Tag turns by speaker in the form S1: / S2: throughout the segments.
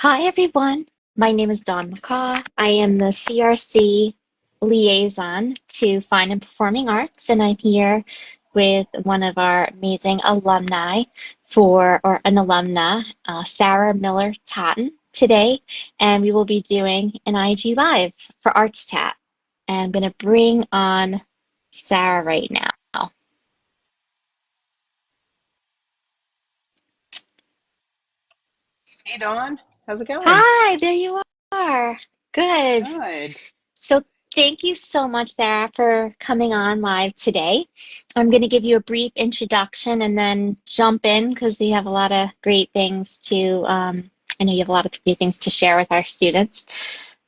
S1: Hi, everyone. My name is Dawn McCaw. I am the CRC liaison to Fine and Performing Arts, and I'm here with one of our amazing alumni or an alumna, Sarah Miller Totten, today, and we will be doing an IG Live for Arts Chat. And I'm going to bring on Sarah right now.
S2: Hey Dawn, how's it going?
S1: Hi, there you are. Good.
S2: Good.
S1: So thank you so much, Sarah, for coming on live today. I'm going to give you a brief introduction and then jump in because we have a lot of great things I know you have a lot of great things to share with our students.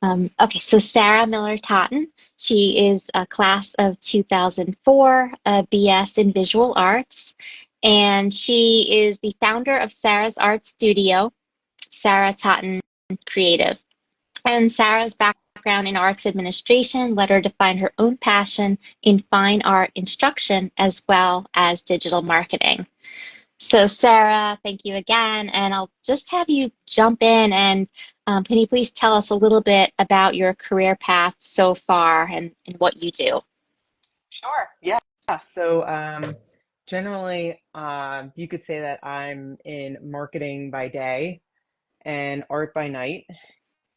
S1: Okay, so Sarah Miller Totten, she is a class of 2004, a BS in Visual Arts, and she is the founder of Sarah's Art Studio, Sarah Totten Creative. And Sarah's background in arts administration led her to find her own passion in fine art instruction as well as digital marketing. So, Sarah, thank you again. And I'll just have you jump in and can you please tell us a little bit about your career path so far and what you do?
S2: Sure. Yeah. So generally, you could say that I'm in marketing by day and art by night,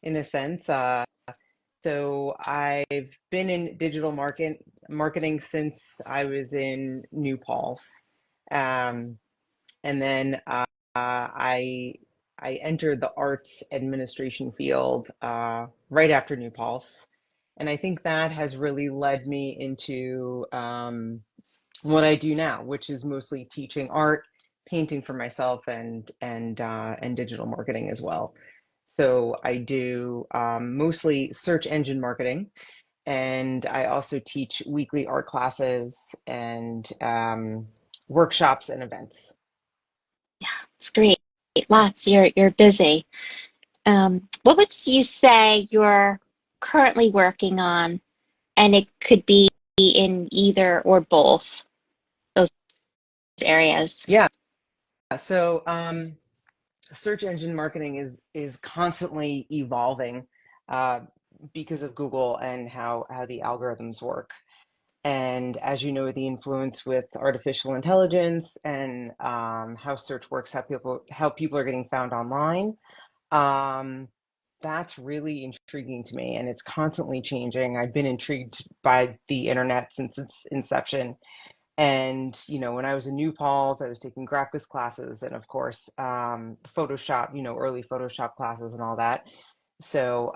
S2: in a sense. So I've been in digital marketing since I was in New Paltz. Um, and then I entered the arts administration field right after New Paltz, and I think that has really led me into what I do now, which is mostly teaching art, painting for myself, and digital marketing as well. So I do mostly search engine marketing, and I also teach weekly art classes and workshops and events.
S1: Yeah, it's great. Lots. You're busy. What would you say you're currently working on? And it could be in either or both those areas.
S2: Yeah. So search engine marketing is constantly evolving uh, because of Google and how the algorithms work. And as you know, the influence with artificial intelligence and how search works, how people are getting found online. Um, that's really intriguing to me, and it's constantly changing. I've been intrigued by the internet since its inception. And, when I was in New Paltz, I was taking graphics classes and, of course, Photoshop, early Photoshop classes and all that. So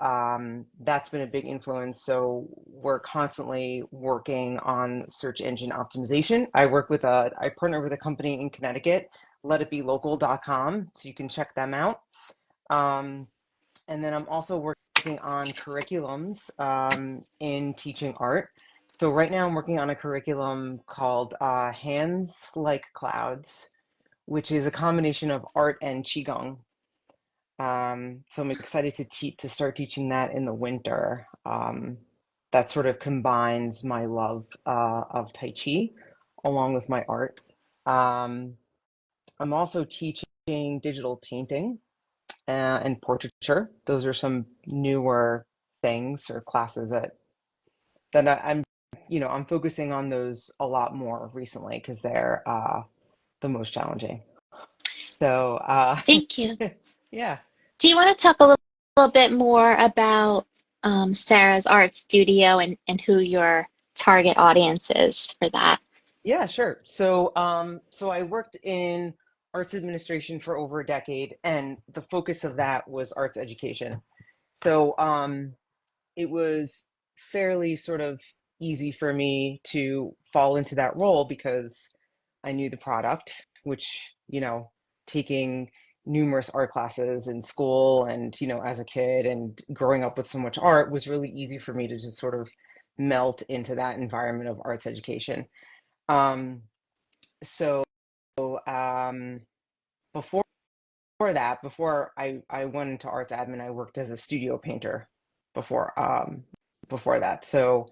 S2: that's been a big influence. So we're constantly working on search engine optimization. I partner with a company in Connecticut, letitbelocal.com, so you can check them out. Um, and then I'm also working on curriculums in teaching art. So right now I'm working on a curriculum called Hands Like Clouds, which is a combination of art and qigong. So I'm excited to start teaching that in the winter. That sort of combines my love of Tai Chi along with my art. Um, I'm also teaching digital painting and portraiture. Those are some newer things or classes that I'm focusing on those a lot more recently because they're the most challenging. So
S1: Thank you.
S2: yeah,
S1: Do you want to talk a little bit more about Sarah's art studio and who your target audience is for that?
S2: yeah, sure. So I worked in arts administration for over a decade, and the focus of that was arts education. So it was fairly sort of easy for me to fall into that role because I knew the product, which, taking numerous art classes in school and, as a kid and growing up with so much art was really easy for me to just sort of melt into that environment of arts education. Um, so um, before before I went into arts admin, I worked as a studio painter before before that. So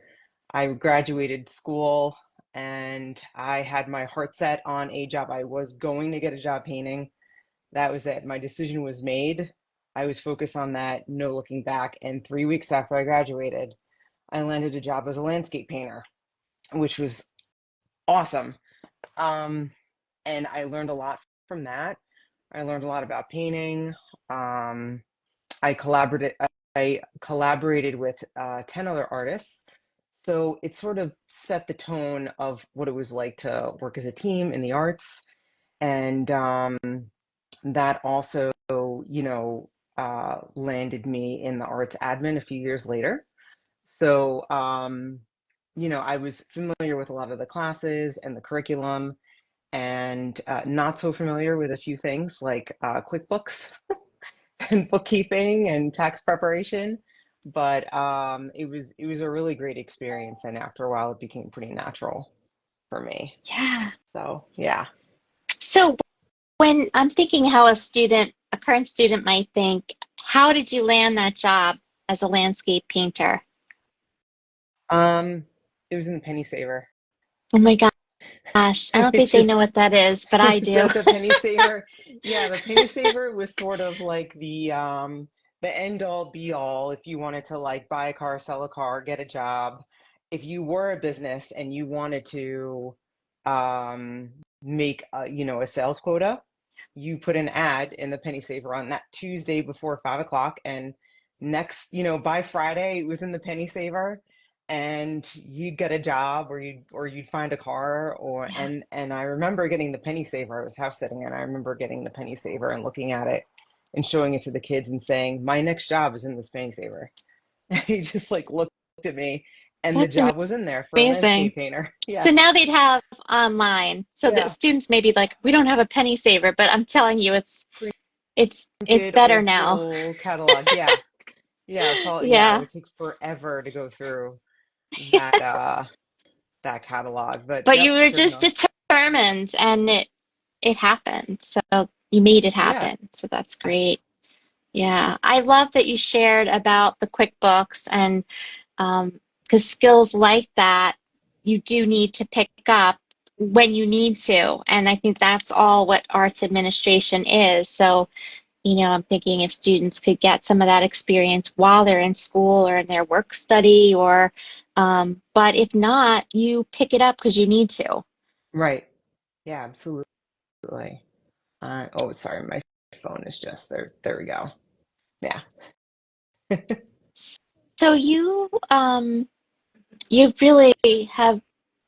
S2: I graduated school and I had my heart set on a job. I was going to get a job painting. That was it. My decision was made. I was focused on that, no looking back. And 3 weeks after I graduated, I landed a job as a landscape painter, which was awesome. Um, and I learned a lot from that. I learned a lot about painting. Um, I collaborated. I collaborated with 10 other artists. So it sort of set the tone of what it was like to work as a team in the arts. And that also, landed me in the arts admin a few years later. So, I was familiar with a lot of the classes and the curriculum, and not so familiar with a few things like QuickBooks and bookkeeping and tax preparation. But it was a really great experience, and after a while, it became pretty natural for me.
S1: Yeah.
S2: So yeah.
S1: So when I'm thinking how a current student might think, how did you land that job as a landscape painter?
S2: Um, it was in the penny saver,
S1: Oh my gosh, I don't think
S2: which
S1: they know
S2: is
S1: what that is, but I do.
S2: the penny saver. Yeah, the penny saver was sort of like the end all be all if you wanted to like buy a car, sell a car, get a job. If you were a business and you wanted to um make a sales quota, you put an ad in the penny saver on that Tuesday before 5 o'clock, and by Friday it was in the penny saver, and you'd get a job, or you'd find a car, or
S1: Yeah,
S2: and I remember getting the penny saver. I was house sitting, and I remember getting the penny saver and looking at it and showing it to the kids and saying, "My next job is in this penny saver." He just like looked at me, and the
S1: that's
S2: job was in there for a
S1: amazing.
S2: landscape painter. Yeah,
S1: So now they'd have online. So the
S2: yeah,
S1: students may be like, we don't have a penny saver, but I'm telling you, it's
S2: printed
S1: better
S2: old
S1: now.
S2: school catalog. Yeah, yeah, it's all, yeah, it
S1: Yeah.
S2: would take forever to go through that catalog, but
S1: But you
S2: yep,
S1: were
S2: sure
S1: just
S2: enough.
S1: determined and it happened. So you made it
S2: Yeah,
S1: happen. So that's great. Yeah. I love that you shared about the QuickBooks and because skills like that you do need to pick up when you need to. And I think that's all what arts administration is. So, I'm thinking if students could get some of that experience while they're in school or in their work study but if not, you pick it up because you need to.
S2: right. Yeah, absolutely. Oh, sorry, my phone is just there. There we go. Yeah.
S1: So you really have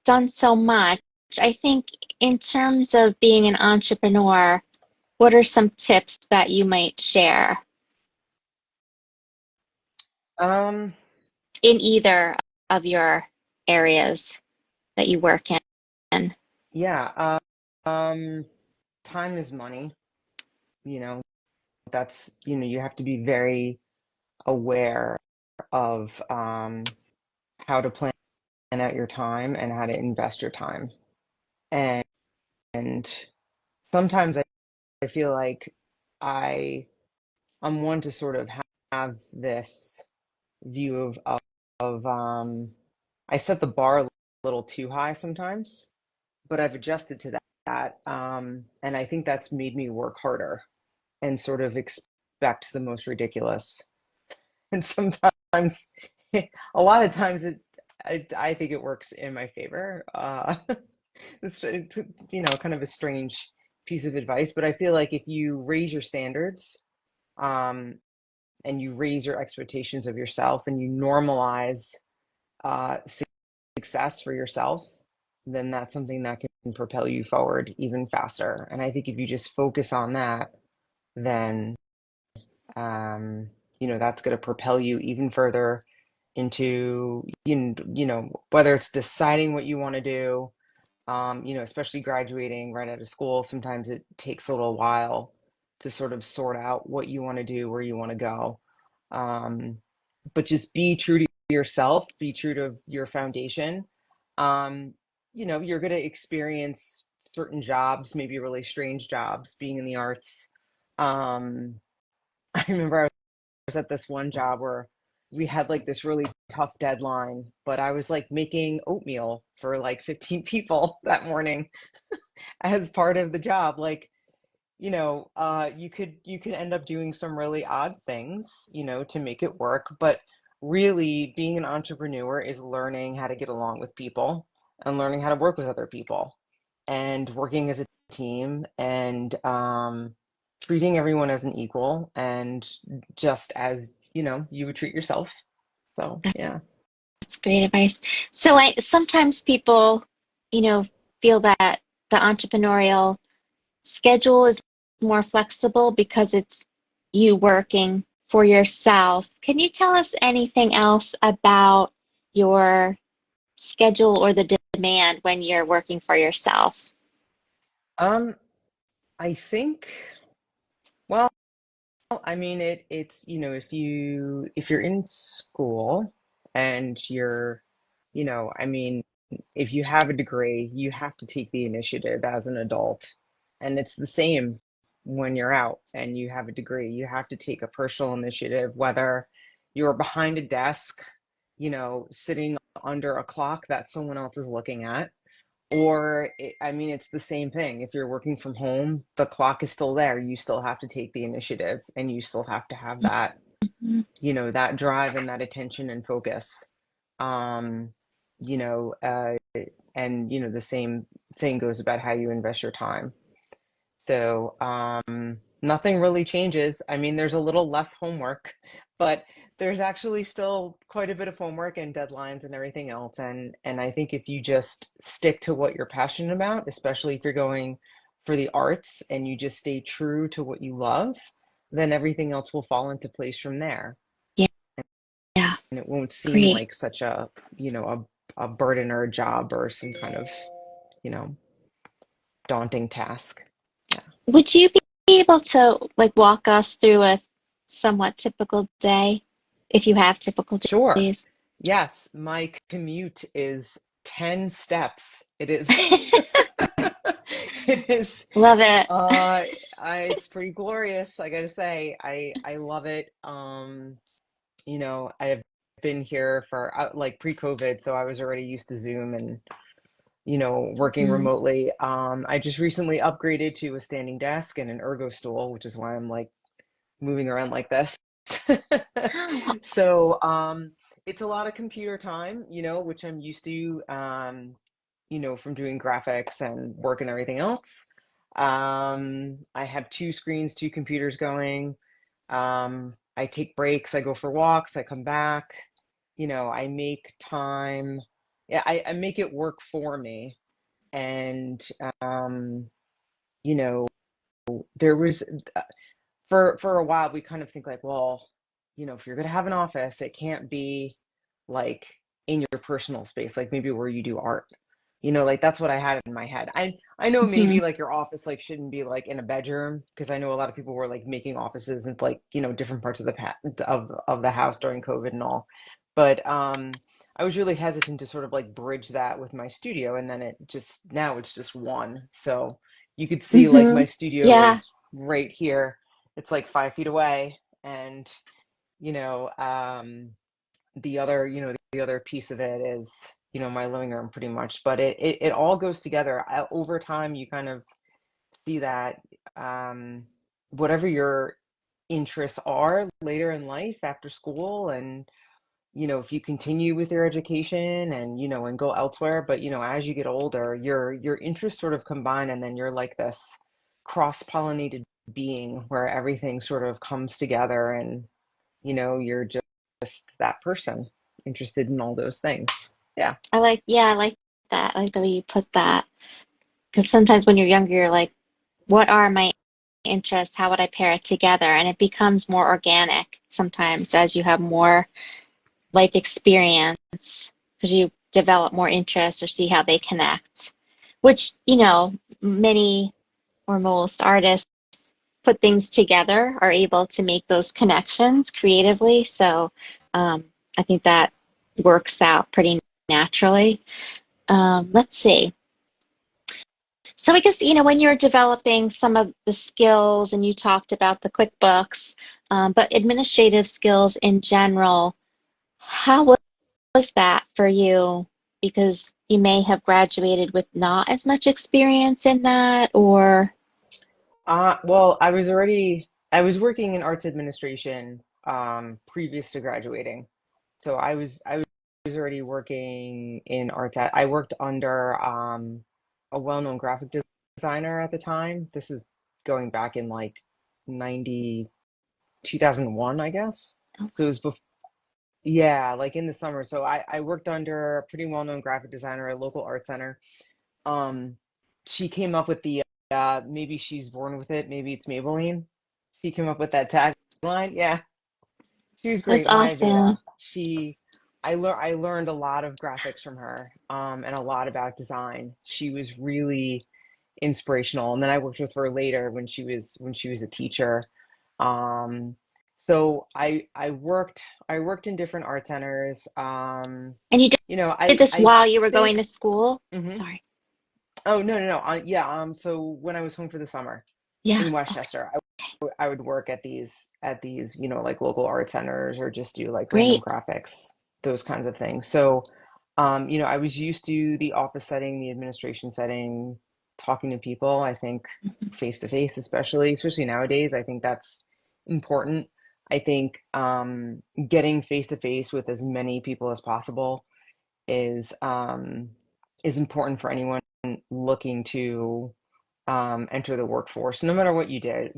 S1: done so much. I think in terms of being an entrepreneur, what are some tips that you might share
S2: Um,
S1: in either of your areas that you work in?
S2: yeah, um, time is money. You know, you have to be very aware of how to plan out your time and how to invest your time. And, and sometimes I feel like I I'm one to sort of have this view of I set the bar a little too high sometimes, but I've adjusted to that. And I think that's made me work harder and sort of expect the most ridiculous. And sometimes, a lot of times, I think it works in my favor. It's kind of a strange piece of advice, but I feel like if you raise your standards, um, and you raise your expectations of yourself, and you normalize uh, success for yourself, then that's something that can propel you forward even faster. And I think if you just focus on that, then um, that's going to propel you even further into whether it's deciding what you want to do, especially graduating right out of school. Sometimes it takes a little while to sort of sort out what you want to do, where you want to go. Um, but just be true to yourself, be true to your foundation. Um, you're going to experience certain jobs, maybe really strange jobs, being in the arts. Um, I remember I was at this one job where we had like this really tough deadline, but I was like making oatmeal for like 15 people that morning as part of the job. Like, you could end up doing some really odd things, to make it work. But really, being an entrepreneur is learning how to get along with people and learning how to work with other people and working as a team and treating everyone as an equal and just as, you would treat yourself. So, yeah.
S1: That's great advice. So I sometimes people, you know, feel that the entrepreneurial schedule is more flexible because it's you working for yourself. Can you tell us anything else about your schedule or the demand when you're working for yourself?
S2: Um, I think, well, I mean it's, if you're in school and I mean, if you have a degree, you have to take the initiative as an adult. And it's the same when you're out and you have a degree. You have to take a personal initiative, whether you're behind a desk, sitting under a clock that someone else is looking at, I mean, it's the same thing. If you're working from home, the clock is still there. You still have to take the initiative and you still have to have that,
S1: Mhm.
S2: that drive and that attention and focus. Um, you know, uh, and, the same thing goes about how you invest your time. So, nothing really changes. I mean, there's a little less homework, but there's actually still quite a bit of homework and deadlines and everything else. And I think if you just stick to what you're passionate about, especially if you're going for the arts and you just stay true to what you love, then everything else will fall into place from there.
S1: Yeah, yeah,
S2: And it won't seem
S1: great.
S2: like such a burden or a job or some kind of, you know, daunting task. Yeah.
S1: Would you be able to like walk us through a somewhat typical day if you have typical
S2: Sure.
S1: days?
S2: Yes, my commute is 10 steps. It is it is
S1: Love it.
S2: uh it's pretty glorious, I gotta say. I love it. I have been here for like pre-COVID, so I was already used to Zoom and working
S1: Mhm.
S2: remotely. I just recently upgraded to a standing desk and an ergo stool, which is why I'm like moving around like this. So, it's a lot of computer time, which I'm used to, from doing graphics and work and everything else. I have two screens, two computers going. I take breaks, I go for walks, I come back, I make time. Yeah, I make it work for me. And, um, you know, there was for a while we kind of think like, well, if you're going to have an office, it can't be like in your personal space, like maybe where you do art. Like that's what I had in my head. I know maybe
S1: Mhm.
S2: like your office like shouldn't be like in a bedroom because I know a lot of people were like making offices in like, different parts of of the house during COVID and all. But I was really hesitant to sort of like bridge that with my studio, and then now it's just one. So you could see like my
S1: Mhm.
S2: studio
S1: Yeah,
S2: is right here. It's like 5 feet away, and you know, um, the other piece of it is, my living room pretty much. But it all goes together. Over time, you kind of see that um, whatever your interests are later in life after school, and if you continue with your education and and go elsewhere, but as you get older, your interests sort of combine, and then you're like this cross-pollinated being where everything sort of comes together, and you're just that person interested in all those things. Yeah.
S1: I like that. I like the way you put that. Because sometimes when you're younger, you're like, what are my interests? How would I pair it together? And it becomes more organic sometimes as you have more life experience because you develop more interests or see how they connect, which, many or most artists put things together are able to make those connections creatively. So I think that works out pretty naturally. Let's see. So I guess, when you're developing some of the skills and you talked about the QuickBooks, but administrative skills in general, how was that for you? Because you may have graduated with not as much experience in that, or
S2: Well, I was working in arts administration previous to graduating. So I was already working in arts. I worked under a well-known graphic designer at the time. This is going back in like 90 2001, I guess. So it was before, yeah, like in the summer. So I worked under a pretty well-known graphic designer at a local art center. Um, she came up with the maybe she's born with it, maybe it's Maybelline. She came up with that tagline. Yeah, she was
S1: That's
S2: great. Maya
S1: awesome.
S2: Vida. I learned a lot of graphics from her, and a lot about design. She was really inspirational. And then I worked with her later when she was a teacher. Um, so I worked in different art centers.
S1: And you
S2: You know,
S1: did this
S2: I
S1: while you were going
S2: think.
S1: to school?
S2: Mhm.
S1: Sorry.
S2: Oh, no, no, no. Yeah. So when I was home for the summer
S1: Yeah.
S2: in
S1: Okay.
S2: Westchester, I would work at these, like local art centers or just do like random
S1: Great.
S2: graphics, those kinds of things. So, I was used to the office setting, the administration setting, talking to people. I think face to face, especially nowadays, I think that's important. I think getting face to face with as many people as possible is um, is important for anyone looking to enter the workforce, no matter what you did.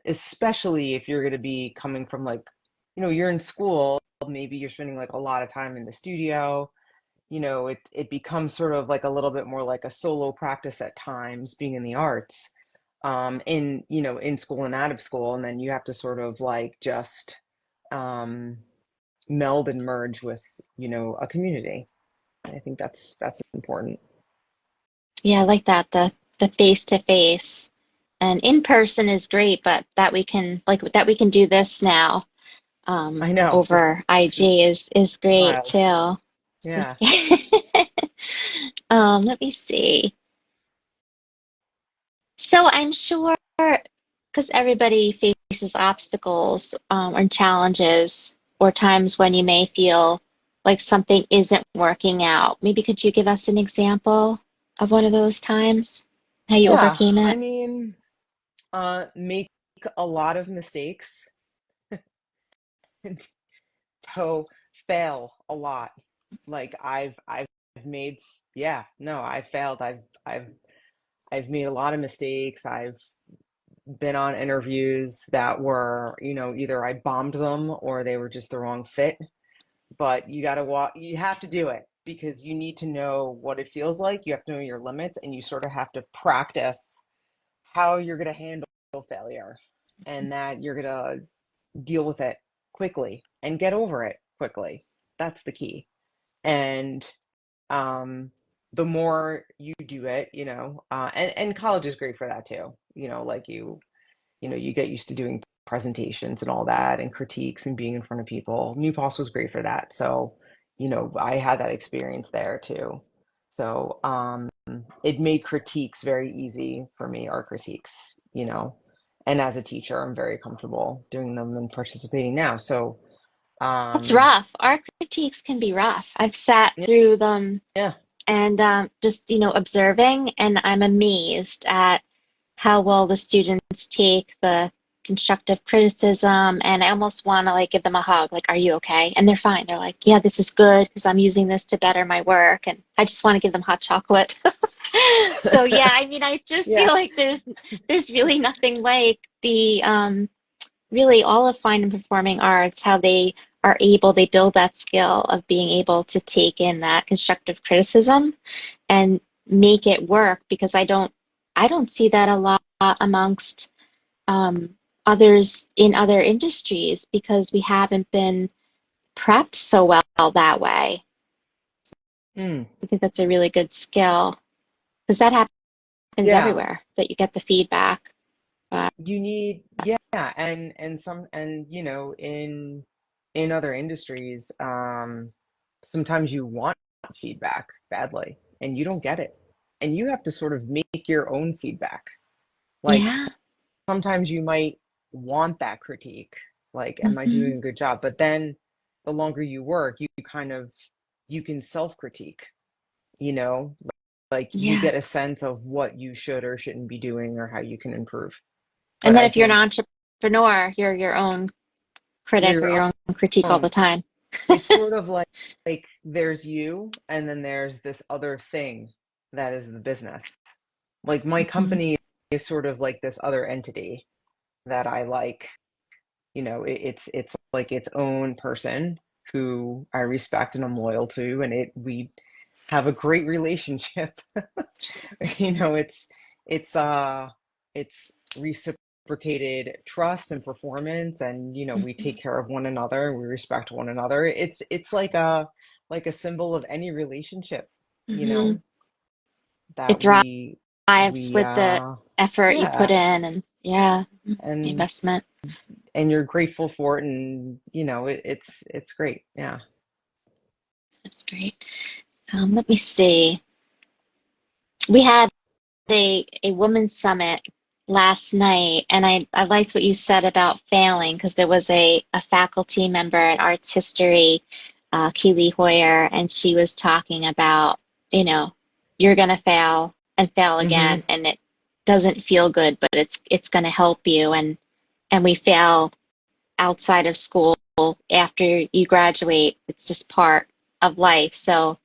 S2: Especially if you're going to be coming from like, you're in school, maybe you're spending like a lot of time in the studio. It becomes sort of like a little bit more like a solo practice at times, being in the arts, in school and out of school, and then you have to sort of like just um, meld and merge with, a community. I think that's important.
S1: Yeah, I like that. The face to face. And in person is great, but that we can do this now
S2: I know
S1: over
S2: this
S1: IG
S2: is
S1: is great
S2: wild.
S1: too.
S2: Yeah.
S1: Just let me see. So I'm sure because everybody faces obstacles or challenges or times when you may feel like something isn't working out. Maybe could you give us an example of one of those times? How you
S2: Yeah.
S1: overcame
S2: I
S1: it?
S2: mean, make a lot of mistakes. So fail a lot. Like I've made yeah, no, I've failed. I've made a lot of mistakes. I've been on interviews that were, either I bombed them or they were just the wrong fit. But you have to do it because you need to know what it feels like. You have to know your limits and you sort of have to practice how you're going to handle failure and that you're going to deal with it quickly and get over it quickly. That's the key. And um, the more you do it, and college is great for that too. Like you get used to doing presentations and all that and critiques and being in front of people. New Paltz was great for that. So, I had that experience there too. So, it made critiques very easy for me, art critiques, and as a teacher, I'm very comfortable doing them and participating now. So,
S1: That's
S2: um,
S1: rough. Art critiques can be rough. I've sat through them
S2: yeah,
S1: and just, observing, and I'm amazed at how well the students take the constructive criticism. And I almost want to like give them a hug, like, are you okay? And they're fine. They're like, yeah, this is good because I'm using this to better my work. And I just want to give them hot chocolate. So yeah, I mean, I just feel
S2: yeah,
S1: like there's really nothing like the really all of fine and performing arts, how they build that skill of being able to take in that constructive criticism and make it work because I don't see that a lot amongst others in other industries because we haven't been prepped so well that way.
S2: mm,
S1: I think that's a really good skill because that happens
S2: yeah.
S1: everywhere that you get the feedback. But
S2: You need, yeah, and in other industries, sometimes you want feedback badly and you don't get it, and you have to sort of make your own feedback. Like
S1: yeah.
S2: sometimes you might want that critique, like, am I
S1: Hmm.
S2: doing a good job? But then the longer you work, you can self-critique, you know, like you
S1: Yeah.
S2: get a sense of what you should or shouldn't be doing or how you can improve.
S1: And
S2: But
S1: then
S2: I
S1: if you're an
S2: think
S1: entrepreneur, you're your own
S2: you're
S1: critic or
S2: your
S1: your own critique all the
S2: own.
S1: time.
S2: It's sort of like there's you, and then there's this other thing that is the business. Like my
S1: Hmm.
S2: company is sort of like this other entity that I like. It's like its own person who I respect and I'm loyal to, and it we have a great relationship. You know, it's it's reciprocated trust and performance, and we
S1: Hmm.
S2: take care of one another, we respect one another. It's like a symbol of any relationship, you
S1: Hmm.
S2: know,
S1: It
S2: that
S1: thrives
S2: we
S1: with the effort you put
S2: yeah,
S1: in and yeah, the
S2: and
S1: investment.
S2: you're grateful for it, and it's great. Yeah.
S1: That's great. Let me see. We had a women's summit last night, and I liked what you said about failing because there was a faculty member in arts history, Keely Hoyer, and she was talking about, you know, you're gonna fail and fail
S2: Hmm.
S1: again, and it doesn't feel good, but it's gonna help you, and we fail outside of school after you graduate. It's just part of life. So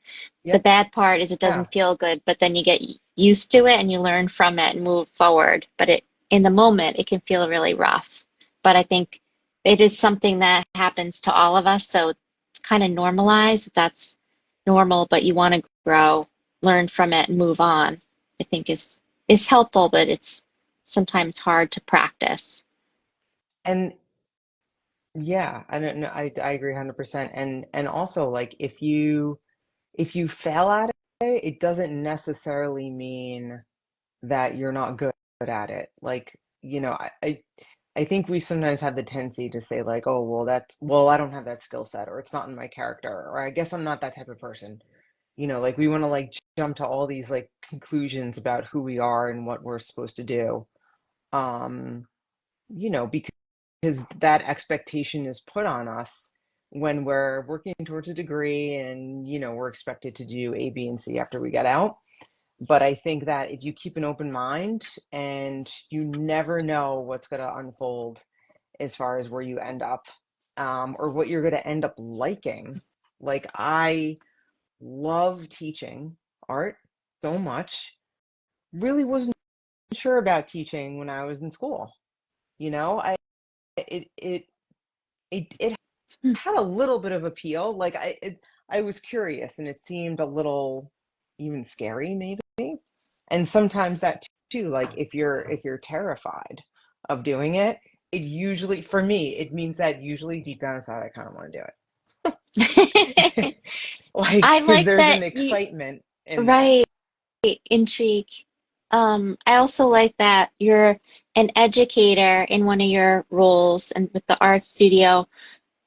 S1: the
S2: Yeah.
S1: bad part is it doesn't feel good, but then you get used to it and you learn from it and move forward. But in the moment, it can feel really rough. But I think it is something that happens to all of us. So it's kind of normalized. That's normal, but you want to grow, learn from it, and move on. I think is helpful, but it's sometimes hard to practice.
S2: And yeah, I don't know. I agree 100%. And also, like, if you fail at it, it doesn't necessarily mean that you're not good at it. Like, I think we sometimes have the tendency to say like, oh, well, I don't have that skill set, or it's not in my character, or I guess I'm not that type of person. Like we want to like jump to all these like conclusions about who we are and what we're supposed to do. Um, because that expectation is put on us when we're working towards a degree, and we're expected to do A, B, and C after we get out. But I think that if you keep an open mind, and you never know what's going to unfold as far as where you end up, or what you're going to end up liking. Like, I love teaching art so much. Really wasn't sure about teaching when I was in school. I it it it had a little bit of appeal. Like, I was curious, and it seemed a little even scary maybe. And sometimes that too, like if you're terrified of doing it, it usually, for me, it means that usually deep down inside I kind of want to do it. Like,
S1: I
S2: because
S1: like
S2: there's
S1: that
S2: an
S1: you,
S2: excitement in there.
S1: right, intrigue. I also like that you're an educator in one of your roles and with the art studio,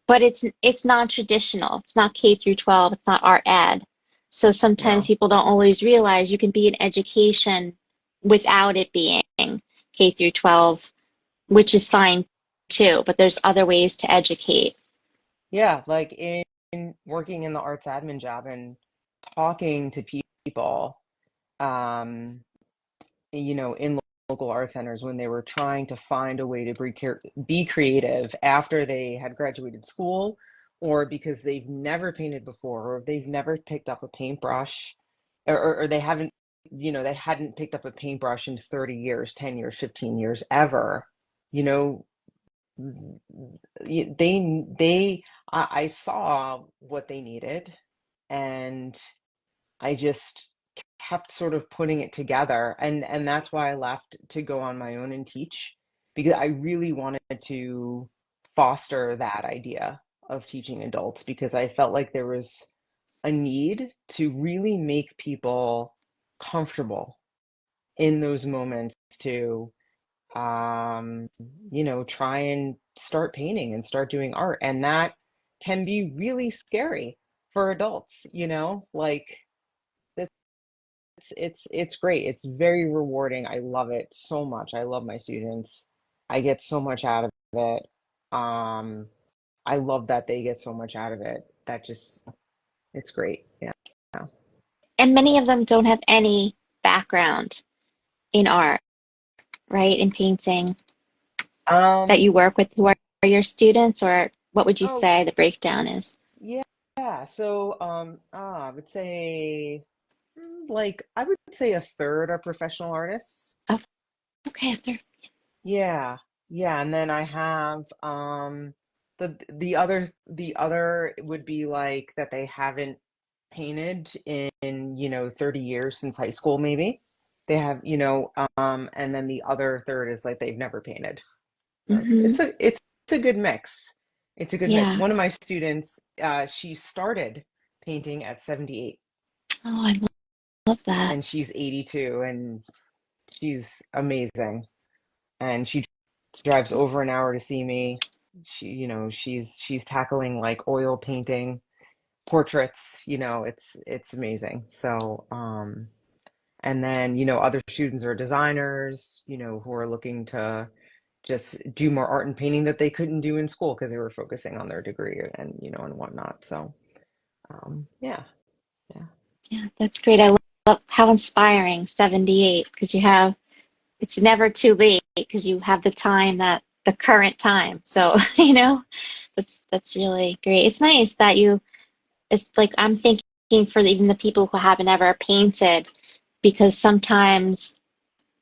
S1: but it's non-traditional. It's not K through 12. It's not art ed. So sometimes
S2: No.
S1: people don't always realize you can be in education without it being K through 12, which is fine too, but there's other ways to educate.
S2: Yeah, like in working in the arts admin job and talking to people, um, in local art centers when they were trying to find a way to be creative after they had graduated school, or because they've never painted before, or they've never picked up a paintbrush, or they hadn't picked up a paintbrush in 30 years, 10 years, 15 years, ever. You know, I saw what they needed, and I just kept sort of putting it together, and that's why I left to go on my own and teach, because I really wanted to foster that idea of teaching adults, because I felt like there was a need to really make people comfortable in those moments to try and start painting and start doing art, and that can be really scary for adults, like, it's great. It's very rewarding. I love it so much. I love my students. I get so much out of it. Um, I love that they get so much out of it. It's great. Yeah.
S1: And many of them don't have any background in art, right? In painting. that
S2: Um,
S1: you work with who are your students, or what would you
S2: oh,
S1: say the breakdown is?
S2: yeah. So, I would say, like, I would say a third are professional artists.
S1: Oh, okay,
S2: Yeah, yeah, and then I have the other would be like that they haven't painted in 30 years since high school maybe. They have, and then the other third is like they've never painted.
S1: mm-hmm.
S2: It's a good mix. It's a good mix.
S1: Yeah.
S2: One of my students, she started painting at 78
S1: Oh, I love that.
S2: and she's 82 and she's amazing. And she
S1: It's
S2: drives
S1: great.
S2: over an hour to see me. She's tackling like oil painting, portraits, it's amazing. So, and then, other students are designers, who are looking to just do more art and painting that they couldn't do in school because they were focusing on their degree and whatnot. So, yeah, yeah.
S1: Yeah, that's great. I love how inspiring 78 because it's never too late because you have the current time. So, that's really great. It's nice that it's like I'm thinking for even the people who haven't ever painted, because sometimes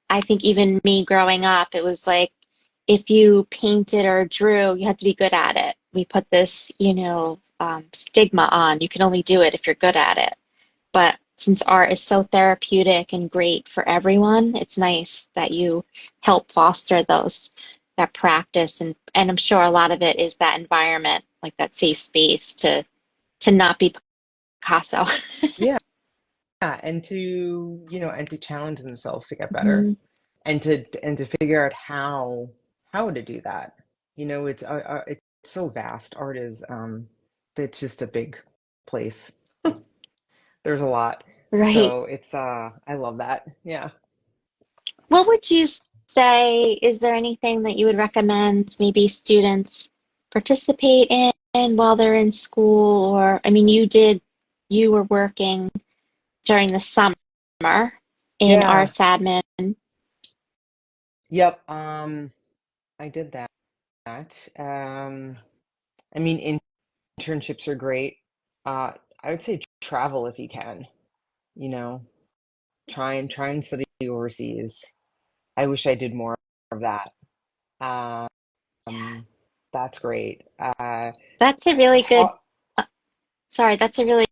S1: I think even me growing up, it was like if you painted or drew, you had to be good at it. We put this, stigma on. You can only do it if you're good at it. But since art is so therapeutic and great for everyone, it's nice that you help foster that practice, and I'm sure a lot of it is that environment, like that safe space to not be Picasso.
S2: Yeah, and to challenge themselves to get better
S1: Hmm.
S2: and to figure out how to do that. It's so vast. Art is it's just a big place. There's a lot.
S1: Right.
S2: So it's I love that. Yeah.
S1: What would you say, is there anything that you would recommend maybe students participate in while they're in school? Or, I mean, you were working during the summer in
S2: Yeah.
S1: arts admin.
S2: Yep. I did that. I mean, internships are great. I would say travel if you can, you know, try and study overseas. I wish I did more of that. Um, that's great.
S1: That's a really good,
S2: Talk,
S1: uh, sorry, that's a really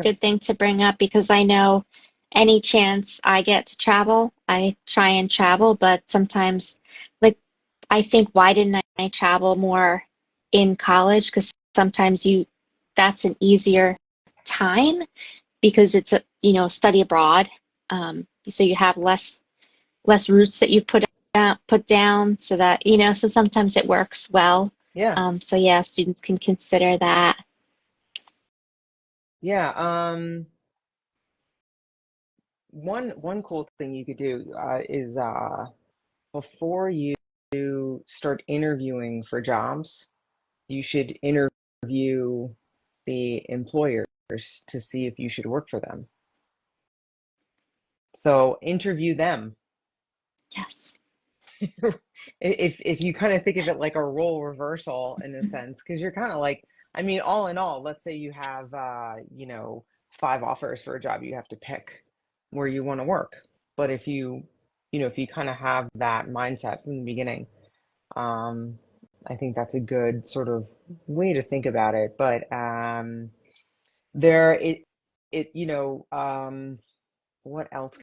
S1: good thing to bring up because I know any chance I get to travel, I try and travel, but sometimes, like, I think, why didn't I travel more in college? Because sometimes that's an easier time because it's study abroad. So you have less roots that you put down so that, so sometimes it works well.
S2: yeah,
S1: So yeah, students can consider that.
S2: yeah. One cool thing you could do is before you start interviewing for jobs, you should interview the employers to see if you should work for them. So interview them.
S1: Yes.
S2: If you kind of think of it like a role reversal in a sense, because you're kind of like, I mean, all in all, let's say you have, five offers for a job, you have to pick where you want to work. But if you kind of have that mindset from the beginning, um, I think that's a good sort of way to think about it. But there, what else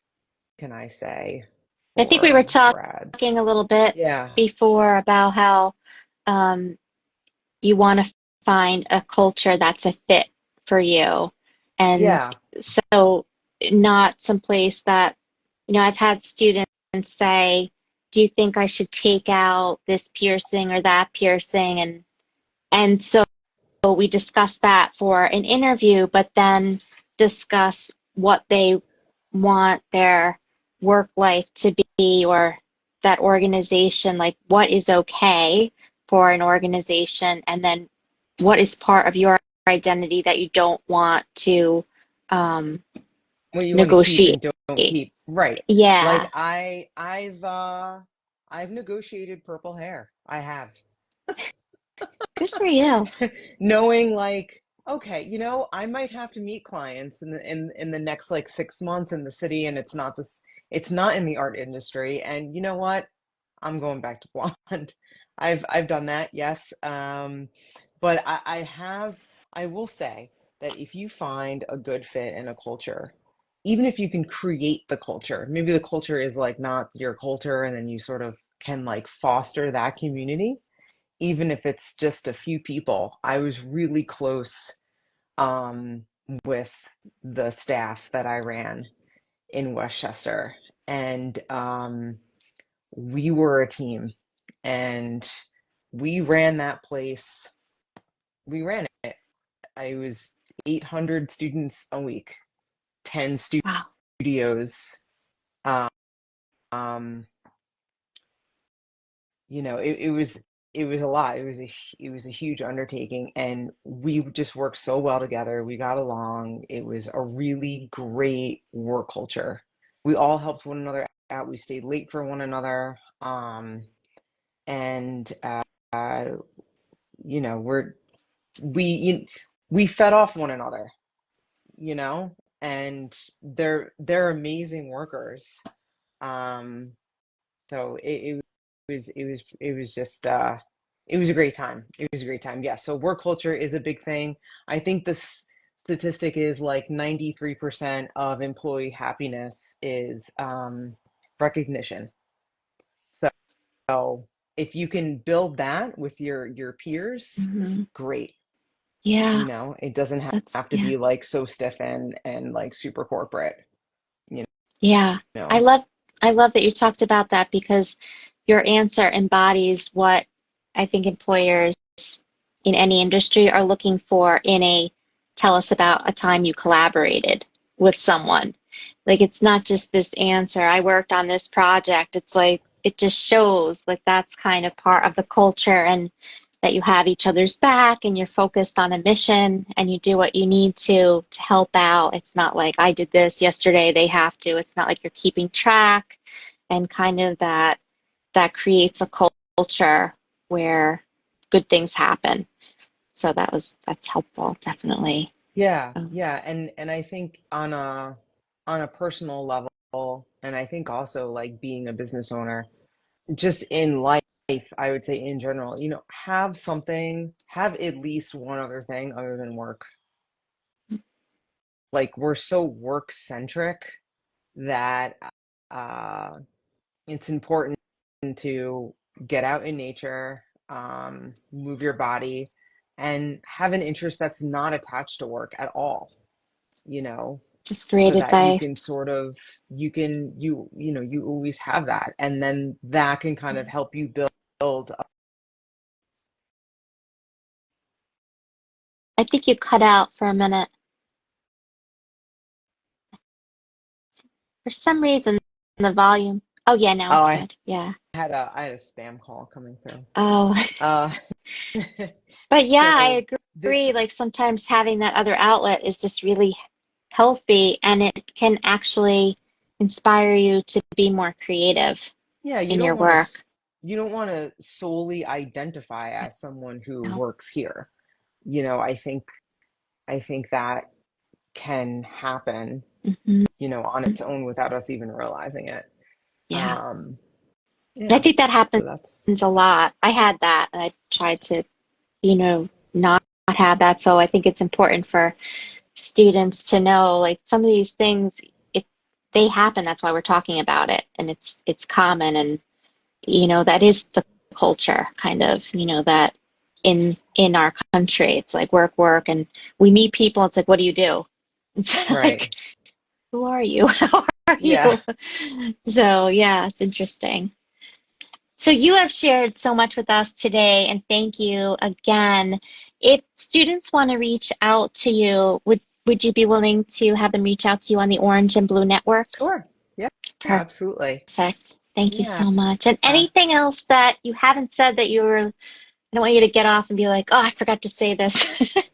S2: can I say
S1: I think we were
S2: for
S1: talking
S2: grads?
S1: a little bit
S2: Yeah.
S1: before about how um, you want to find a culture that's a fit for you. And
S2: Yeah.
S1: so not someplace that, I've had students say, do you think I should take out this piercing or that piercing? And so we discuss that for an interview, but then discuss what they want their work life to be, or that organization, like what is okay for an organization, and then what is part of your identity that you don't want to um,
S2: What you want to keep
S1: negotiate.
S2: and don't keep. Right. Like
S1: Yeah.
S2: I've I've negotiated purple hair. I have.
S1: Good for you.
S2: Knowing like, okay, I might have to meet clients in the next like 6 months in the city, and it's not in the art industry. And you know what? I'm going back to blonde. I've done that, yes. But I will say that if you find a good fit in a culture, even if you can create the culture, maybe the culture is like not your culture, and then you sort of can like foster that community, even if it's just a few people. I was really close um, with the staff that I ran in Westchester, and we were a team, and we ran that place. We ran it. I was 800 students a week, 10
S1: Wow.
S2: studios. Um, it was a lot. It was a huge undertaking, and we just worked so well together. We got along. It was a really great work culture. We all helped one another out. We stayed late for one another. And you know, we you, we fed off one another, you know, and they're amazing workers. Um, so it was just it was a great time. It was a great time. Yeah. So work culture is a big thing. I think this statistic is like 93% of employee happiness is recognition. So if you can build that with your peers,
S1: Hmm.
S2: great.
S1: Yeah,
S2: It doesn't
S1: that's
S2: have to
S1: yeah.
S2: be like so stiff and like super corporate, you
S1: Yeah. I
S2: know.
S1: love I love that you talked about that because your answer embodies what I think employers in any industry are looking for in a tell us about a time you collaborated with someone. Like it's not just this answer, I worked on this project. It's like it just shows like that's kind of part of the culture and that you have each other's back and you're focused on a mission and you do what you need to help out. It's not like I did this yesterday, they have to. It's not like you're keeping track and kind of that creates a culture where good things happen. So that's helpful, definitely.
S2: Yeah,
S1: Um,
S2: yeah, and I think on a personal level, and I think also like being a business owner, just in life, I would say in general, have at least one other thing other than work. Like we're so work centric that uh it's important to get out in nature, move your body, and have an interest that's not attached to work at all, you know,
S1: Just
S2: so
S1: great
S2: that you
S1: advice.
S2: can sort of, you always have that. And then that can kind of help you build.
S1: I think you cut out for a minute. For some reason, the volume. Oh, yeah, now
S2: Oh,
S1: it's
S2: I
S1: good. Yeah.
S2: I had a spam call coming through.
S1: Oh,
S2: Uh,
S1: but yeah, I
S2: so this,
S1: agree. Like sometimes having that other outlet is just really healthy and it can actually inspire you to be more creative
S2: yeah,
S1: in your work.
S2: you don't want to solely identify as someone who
S1: No.
S2: works here. I think that can happen,
S1: Hmm.
S2: on its own without us even realizing it.
S1: Yeah.
S2: Um,
S1: I
S2: yeah.
S1: think that happens
S2: So that's,
S1: a lot. I had that and I tried to, not have that. So I think it's important for students to know like some of these things, if they happen, that's why we're talking about it. And it's common and that is the culture kind of, that in our country, it's like work, work, and we meet people, it's like, what do you do? It's
S2: right.
S1: like, who are you? How are
S2: Yeah.
S1: you? So yeah, it's interesting. So you have shared so much with us today, and thank you again. If students want to reach out to you, would you be willing to have them reach out to you on the Orange and Blue Network?
S2: Sure. Yeah. Yeah, absolutely.
S1: Perfect. Thank you
S2: Yeah.
S1: so much. And anything else that you haven't said that I don't want you to get off and be like, oh, I forgot to say this.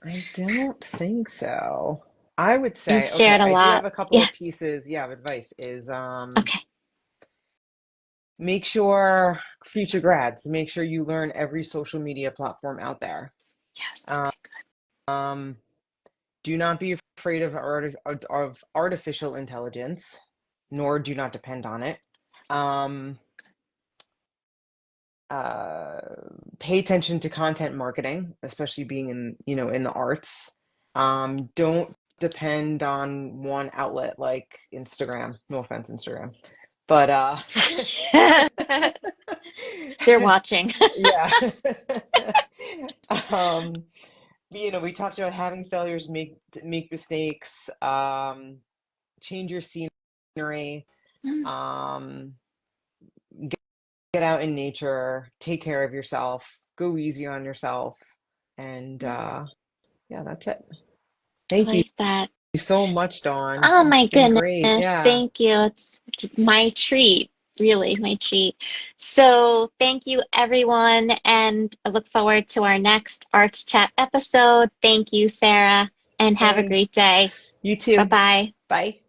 S2: I don't think so. I would
S1: You've
S2: say, okay,
S1: shared a
S2: I do have
S1: lot.
S2: a couple
S1: Yeah.
S2: of pieces, yeah, of advice is
S1: Okay.
S2: make sure future grads, make sure you learn every social media platform out there.
S1: Yes.
S2: Um,
S1: Okay, good.
S2: um, do not be afraid of artificial intelligence, nor do not depend on it. Um, uh, Pay attention to content marketing, especially being in the arts. Don't depend on one outlet like Instagram. No offense, Instagram. But
S1: They're watching.
S2: yeah. Um, we talked about having failures, make mistakes, change your scenery,
S1: Mm,
S2: um, get out in nature, take care of yourself, go easy on yourself, and
S1: mm.
S2: yeah, that's it.
S1: I
S2: Thank you
S1: like that.
S2: so much, Dawn.
S1: Oh my
S2: It's been great.
S1: goodness.
S2: Yeah.
S1: Thank you. It's my treat, really, my treat. So, thank you, everyone. And I look forward to our next Arts Chat episode. Thank you, Sarah, and have a
S2: Thanks.
S1: great day.
S2: You
S1: Bye
S2: too.
S1: bye.
S2: Bye.